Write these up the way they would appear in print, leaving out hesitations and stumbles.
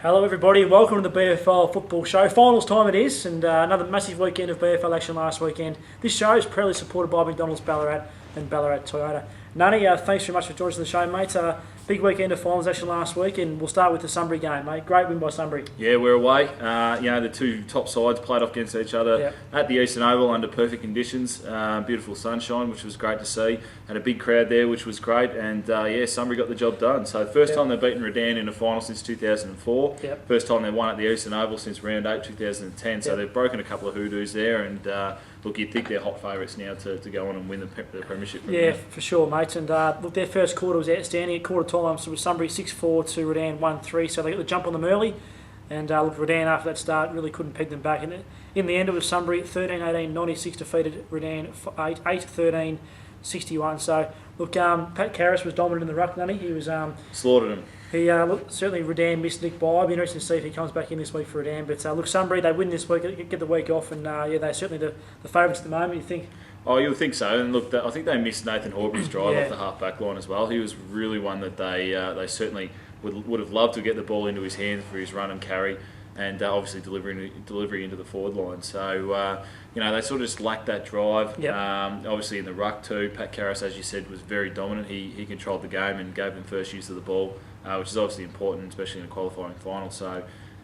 Hello everybody and welcome to the BFL Football Show. Finals time it is, and another massive weekend of BFL action last weekend. This show is proudly supported by McDonald's Ballarat and Ballarat Toyota. Nunny, thanks very much for joining us on the show, mate. Big weekend of finals action last week, and we'll start with the Sunbury game, mate. Great win by Sunbury. Yeah, we're away. The two top sides played off against each other at the Eastern Oval under perfect conditions. Beautiful sunshine, which was great to see. Had a big crowd there, which was great. And Sunbury got the job done. So first time they've beaten Redan in a final since 2004. First time they've won at the Eastern Oval since round 8, 2010. So they've broken a couple of hoodoos there. And look, you'd think they're hot favourites now to go on and win the premiership. Yeah, for sure, mate. And look, their first quarter was outstanding. At quarter time, so it was Sunbury 6-4 to Redan 1-3. So they got the jump on them early. And look, Redan after that start really couldn't peg them back. And in the end, it was Sunbury 13-18, 96 defeated Redan 8-13, 61. So look, Pat Karras was dominant in the ruck, Nunny. He was slaughtered him. He certainly Redan missed Nick by. It'll be interesting to see if he comes back in this week for Redan. But look, Sunbury, they win this week, get the week off, and they're certainly the favourites at the moment. You think? Oh, you would think so. And look, I think they missed Nathan Horbury's drive off the half-back line as well. He was really one that they certainly would have loved to get the ball into his hands for his run and carry, and obviously delivery into the forward line. So they sort of just lacked that drive. Obviously in the ruck too, Pat Karras, as you said, was very dominant. He controlled the game and gave them first use of the ball, which is obviously important, especially in a qualifying final. So.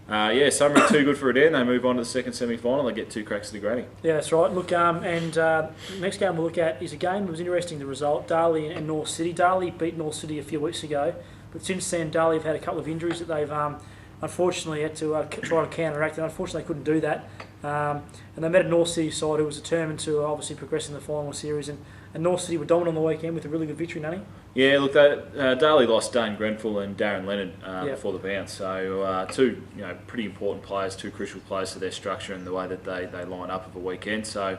Sunbury too good for Redan. They move on to the second semi-final. They get 2 cracks at the granny. Yeah, that's right. Look, the next game we'll look at is a game that was interesting, the result. Darley and North City. Darley beat North City a few weeks ago, but since then Darley have had a couple of injuries that they've unfortunately had to try to counteract, and unfortunately they couldn't do that. And they met a North City side who was determined to obviously progress in the final series, and North City were dominant on the weekend with a really good victory, Nunny. Yeah, look, Darley lost Dane Grenfell and Darren Leonard before the bounce, so two pretty important players, 2 crucial players to their structure and the way that they line up of a weekend. So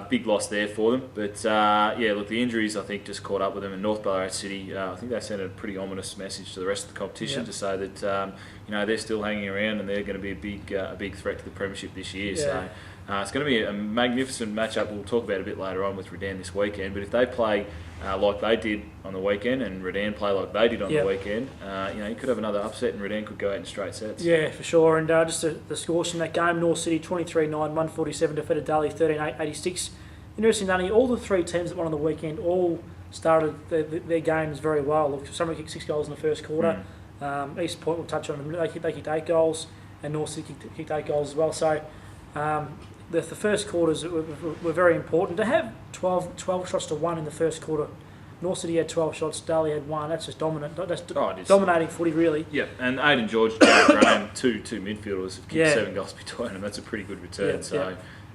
big loss there for them. But look, the injuries I think just caught up with them. And North Ballarat City, I think they sent a pretty ominous message to the rest of the competition to say that they're still hanging around and they're going to be a big threat to the premiership this year. So. It's going to be a magnificent matchup. We'll talk about a bit later on with Redan this weekend. But if they play like they did on the weekend and Redan play like they did on the weekend, you could have another upset and Redan could go out in straight sets. Yeah, for sure. And just the scores from that game, North City 23-9, 147 defeated Darley 13-8, 86. Interesting, Nunny, all the 3 teams that won on the weekend all started their games very well. Look, Sunbury kicked 6 goals in the first quarter. East Point will touch on them. They kicked 8 goals, and North City kicked 8 goals as well. So the first quarters were very important. To have 12 shots to 1 in the first quarter, North City had 12 shots, Darley had 1. That's just dominant. That's dominating footy, really. Yeah, and Aidan George, Graham, two midfielders have kicked 7 goals between them. That's a pretty good return.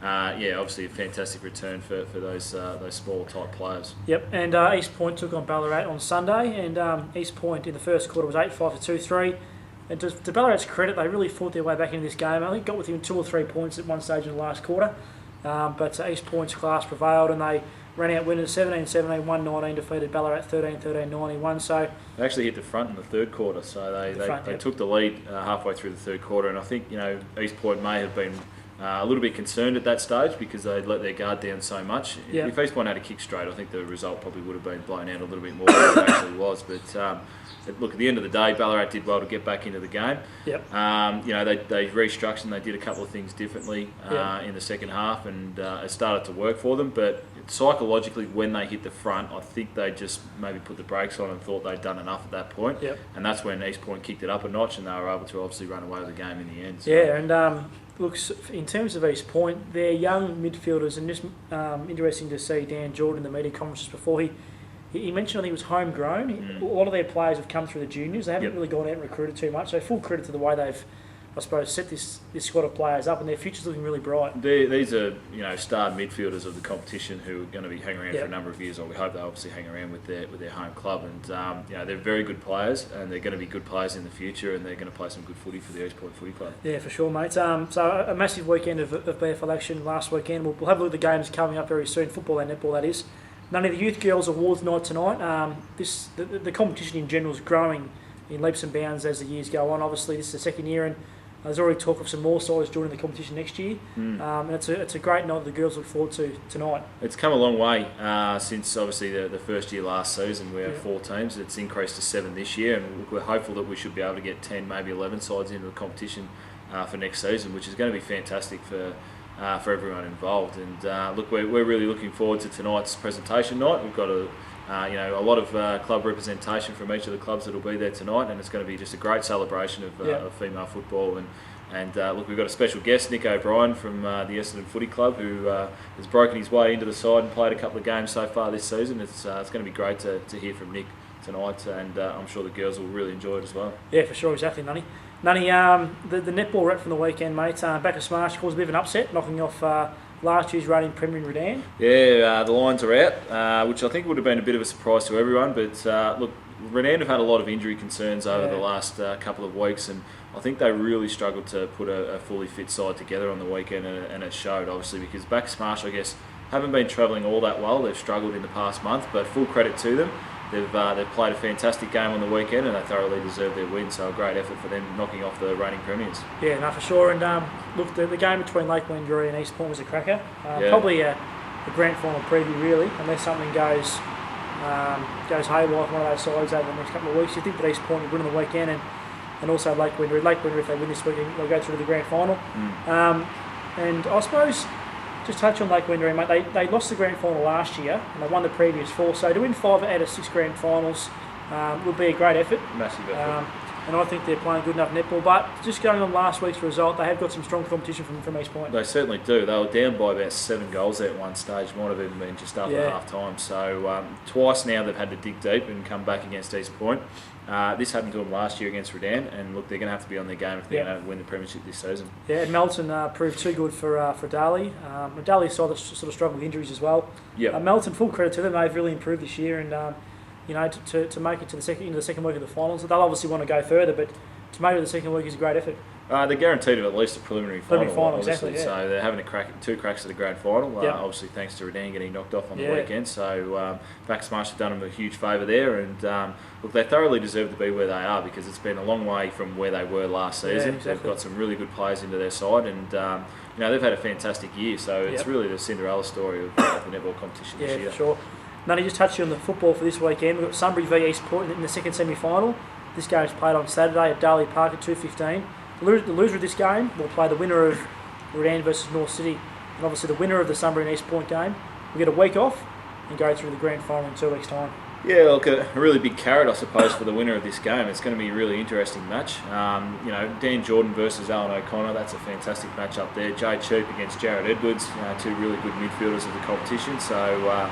Obviously a fantastic return for those small type players. Yep, and East Point took on Ballarat on Sunday, and East Point in the first quarter was 8-5 to 2-3. And to Ballarat's credit, they really fought their way back into this game. I think got within 2 or 3 points at one stage in the last quarter. But East Point's class prevailed and they ran out winners 17-17, 1-19, defeated Ballarat 13-13, 91. So they actually hit the front in the third quarter. So they took the lead halfway through the third quarter. And I think East Point may have been a little bit concerned at that stage because they'd let their guard down so much. If East Point had a kick straight, I think the result probably would have been blown out a little bit more than it actually was. But look, at the end of the day, Ballarat did well to get back into the game. They restructured and they did a couple of things differently in the second half, and it started to work for them. But psychologically, when they hit the front, I think they just maybe put the brakes on and thought they'd done enough at that point. And that's when East Point kicked it up a notch, and they were able to obviously run away with the game in the end. So. Look, in terms of East Point, they're young midfielders, and just interesting to see Dan Jordan in the media conferences before he mentioned I think it was homegrown. A lot of their players have come through the juniors. They haven't really gone out and recruited too much. So full credit to the way they've, I suppose, set this squad of players up, and their future's looking really bright. These are star midfielders of the competition who are going to be hanging around for a number of years, or we hope they obviously hang around with their home club. And they're very good players, and they're going to be good players in the future, and they're going to play some good footy for the East Point Footy Club. Yeah, for sure, mate. So a massive weekend of BFL action last weekend. We'll have a look at the games coming up very soon, football and netball that is. None of the Youth Girls Awards night tonight. The competition in general is growing in leaps and bounds as the years go on. Obviously, this is the second year, and There's already talk of some more sides joining the competition next year, and it's a great night that the girls look forward to tonight. It's come a long way since obviously the first year last season. We had 4 teams. It's increased to 7 this year, and we're hopeful that we should be able to get 10, maybe 11 sides into the competition for next season, which is going to be fantastic for everyone involved. And look, we're really looking forward to tonight's presentation night. We've got a lot of club representation from each of the clubs that will be there tonight, and it's going to be just a great celebration of female football. And look, we've got a special guest, Nick O'Brien from the Essendon Footy Club, who has broken his way into the side and played a couple of games so far this season. It's going to be great to hear from Nick tonight, and I'm sure the girls will really enjoy it as well. Yeah, for sure, exactly, Nunny. Nunny, the netball rep from the weekend, mate, back to Smash caused a bit of an upset, knocking off last year's reigning Premier in Redan. Yeah, the Lions are out, which I think would have been a bit of a surprise to everyone. But look, Redan have had a lot of injury concerns over the last couple of weeks, and I think they really struggled to put a fully fit side together on the weekend, and it showed, obviously, because back Smash, I guess, haven't been travelling all that well. They've struggled in the past month, but full credit to them. They've played a fantastic game on the weekend, and they thoroughly deserve their win. So a great effort for them, knocking off the reigning premiers. Yeah, no, for sure. And look, the game between Lake Wendouree and East Point was a cracker. Probably a grand final preview, really, unless something goes haywire for one of those sides over the next couple of weeks. You think that East Point will win on the weekend, and also Lake Wendouree. Lake Wendouree, if they win this weekend, they'll go through to the grand final. And I suppose, just touch on Lake Wendouree, mate. They lost the grand final last year, and they won the previous 4. So to win 5 out of 6 grand finals would be a great effort. Massive effort. And I think they're playing good enough netball. But just going on last week's result, they have got some strong competition from East Point. They certainly do. They were down by about 7 goals there at one stage. Might have even been just after half time. So twice now they've had to dig deep and come back against East Point. This happened to them last year against Redan, and look, they're going to have to be on their game if they're going to win the premiership this season. Yeah, and Melton proved too good for Darley. Darley sort of struggled with injuries as well. Melton, full credit to them, they've really improved this year, and to make it to into the second week of the finals, they'll obviously want to go further, but to make it to the second week is a great effort. They're guaranteed of at least a preliminary final, exactly. Yeah. So they're having 2 cracks at the grand final. Obviously, thanks to Redan getting knocked off on the weekend. So Back Smash have done them a huge favour there, and look, they thoroughly deserve to be where they are, because it's been a long way from where they were last season. Exactly. They've got some really good players into their side, and they've had a fantastic year. So it's really the Cinderella story of the netball competition this year. Yeah, for sure. Nunny, just touching on the football for this weekend. We've got Sunbury v East Point in the second semi-final. This game is played on Saturday at Darley Park at 2:15. The loser of this game will play the winner of Redan versus North City, and obviously the winner of the Sunbury and East Point game will get a week off and go through the grand final in 2 weeks' time. Yeah, look, a really big carrot, I suppose, for the winner of this game. It's going to be a really interesting match. Dan Jordan versus Alan O'Connor, that's a fantastic match up there. Jay Cheap against Jared Edwards, 2 really good midfielders of the competition. So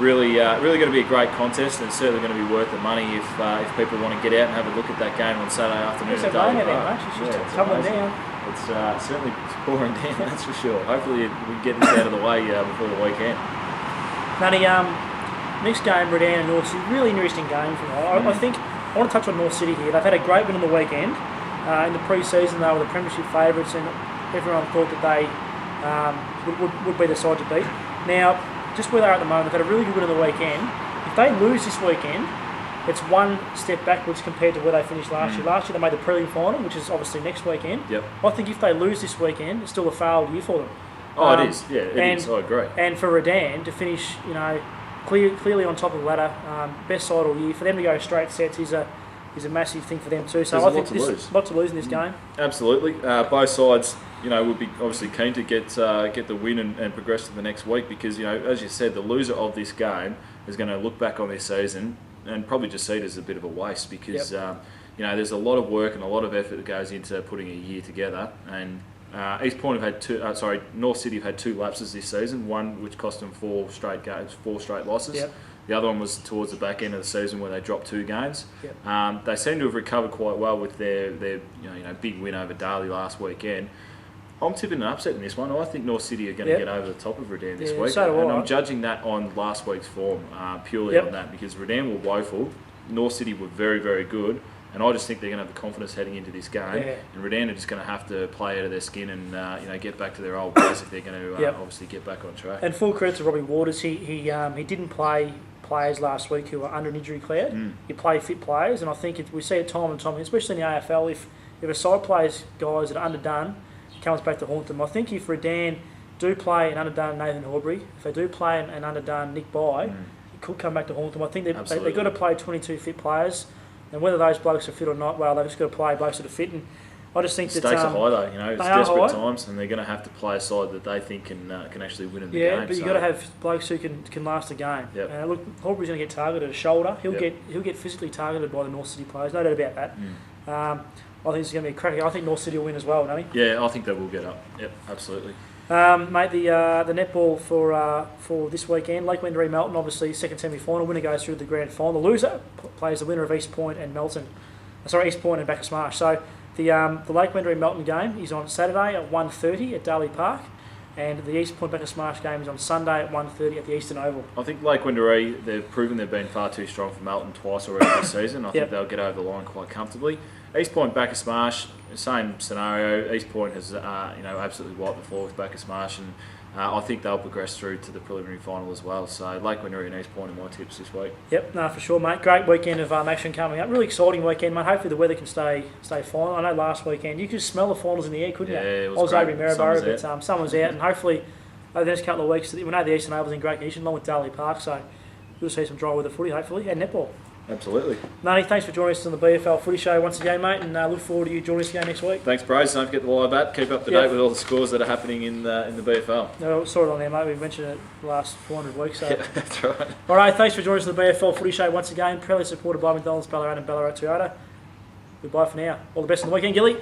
really going to be a great contest, and certainly going to be worth the money if people want to get out and have a look at that game on Saturday afternoon. It's raining there, mate. It's just tumbling down. It's certainly pouring down, that's for sure. Hopefully we get this out of the way before the weekend. Nunny, next game, Redan and North City, really interesting game for me. I think I want to touch on North City here. They've had a great win on the weekend. In the pre-season, they were the premiership favourites, and everyone thought that they would be the side to beat. Now, just where they are at the moment, they've had a really good win on the weekend. If they lose this weekend, it's one step backwards compared to where they finished last year. Last year they made the prelim final, which is obviously next weekend. I think if they lose this weekend, it's still a failed year for them. It is. Yeah, it is. I agree. And for Redan to finish, clearly on top of the ladder, best side all year, for them to go straight sets is a massive thing for them too. So I think there's a lot to lose in this game. Absolutely. Both sides, would be obviously keen to get the win and progress to the next week, because as you said, the loser of this game is going to look back on this season and probably just see it as a bit of a waste, because there's a lot of work and a lot of effort that goes into putting a year together. And East Point have had North City have had 2 lapses this season. One which cost them 4 straight games, 4 straight losses. The other one was towards the back end of the season where they dropped 2 games. They seem to have recovered quite well with their big win over Darley last weekend. I'm tipping an upset in this one. I think North City are going to get over the top of Redan this week. So do I. And I'm judging that on last week's form, purely on that, because Redan were woeful, North City were very, very good, and I just think they're going to have the confidence heading into this game. And Redan are just going to have to play out of their skin and get back to their old ways if they're going to obviously get back on track. And full credit to Robbie Waters. He didn't play players last week who were under an injury cloud. You play fit players, and I think we see it time and time, especially in the AFL, if if a side plays guys that are underdone, it comes back to haunt them. I think if Redan do play an underdone Nathan Horbury, if they do play an underdone Nick Bye, it could come back to haunt them. I think they've got to play 22 fit players, and whether those blokes are fit or not, well, they've just got to play blokes that are fit. And I just think stakes are high though. You know, it's desperate times, and they're going to have to play a side that they think can actually win in the game. Yeah, but you've got to have blokes who can last a game. Yep. Look, Horbury's going to get targeted at shoulder. He'll get physically targeted by the North City players. No doubt about that. I think it's going to be cracking. I think North City will win as well, don't we? Yeah, I think they will get up. Yep, absolutely. Mate, the netball for this weekend, Lake Wendouree Melton, obviously second semi-final. Winner goes through to the grand final. The loser plays the winner of East Point and East Point and Bacchus Marsh. So the Lake Wendouree Melton game is on Saturday at 1:30 at Darley Park, and the East Point Bacchus Marsh game is on Sunday at 1:30 at the Eastern Oval. I think Lake Wendouree, they've proven they've been far too strong for Melton twice already this season. I think they'll get over the line quite comfortably. East Point Bacchus Marsh, same scenario. East Point has absolutely wiped the floor with Bacchus Marsh, and I think they'll progress through to the preliminary final as well. So Lake Wendouree and East Point are my tips this week. Yep, no, for sure, mate. Great weekend of action coming up. Really exciting weekend, mate. Hopefully the weather can stay fine. I know last weekend you could smell the finals in the air, couldn't you? Yeah, it was I was great. over in Maryborough, but someone's out, and hopefully over the next couple of weeks, we know the Eastern Oval's in great condition, along with Darley Park, so we'll see some dry weather footy, hopefully, and netball. Absolutely. Nunny, thanks for joining us on the BFL Footy Show once again, mate, and look forward to you joining us again next week. Thanks, bros. Don't forget the live app. Keep up to date with all the scores that are happening in the BFL. No, we saw it on there, mate. We've mentioned it the last 400 weeks. So. Yeah, that's right. All right, thanks for joining us on the BFL Footy Show once again. Proudly supported by McDonald's, Ballarat and Ballarat Toyota. Goodbye for now. All the best on the weekend, Gilly.